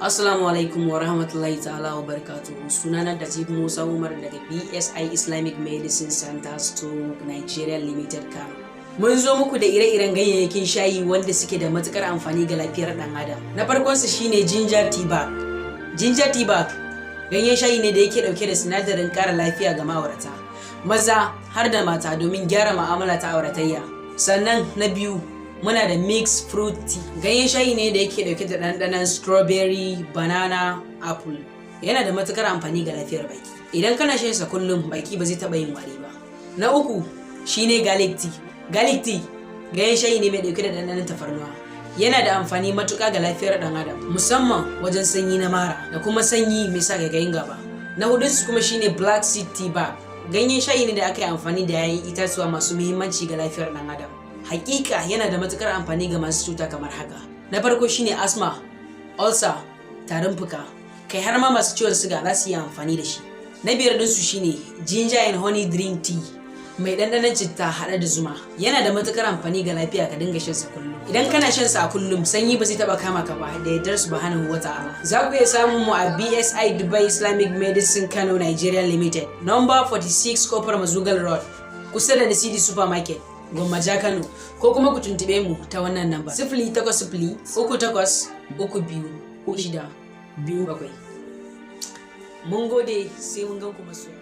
Assalamu alaikum wa rahmatullahi ta'ala wa barakatuhu. Sunana Najib Musa Umar daga BSI Islamic Medicine Center Store Nigeria Limited Kano. Mun zo muku da ire-iren ganyayyakin shayi wanda suke da matukar amfani ga lafiyar dan adam. Na farkon su shine ginger tea bag. Ginger tea bag ganyen shayi ne da yake dauke da sinadarin kara lafiya ga ma'aurata, maza har da mata, domin gyara mu'amala ta auratayya. Sannan na biyu, muna da mixed fruit tea. Ganyen shayi ne da yake dauke da ɗanɗanon strawberry, banana, apple. Yana da matukar amfani ga lafiyar baki. Idan kana shan sa kullum, baki ba zai taɓa yin wari ba. Na uku shine garlic tea. Garlic tea ganyen shayi ne mai dauke da ɗanɗanon tafarnuwa. Yana da amfani matuƙa ga lafiyar ɗan adam, musamman wajen sanyi na mara da kuma sanyi mai sa gagayin gaba. Na hudun su kuma shine black seed tea bag. Ganyen shayi ne da aka yi amfani da yayin itatuwa masu muhimmanci ga lafiyar ɗan adam. Hakika yana da matukar amfani ga masu cuta kamar haka. Na farko shine asthma, ulcer, tarin fuka, kai har ma masu ciwon siga za su yi amfani da shi. Na biyar din su shine ginger and honey drink tea, mai ɗanɗanon citta haɗe da zuma. Yana da matukar amfani ga lafiya, ka dinga shan sa kullum. Idan kana shan sa a kullum, sanyi ba zai taba kama ka ba da yardar subhanahu wa ta'ala. Za ku iya samun mu a BSI Dubai Islamic Medicine Kano Nigeria Limited, number 46 Kofar Mazugal Road, kusa da Nasidi Supermarket, Gwammaja Kano, ko kuma ku tuntube mu ta wannan namba 0800-3832-627. Mun gode, sai mun gan ku masoya.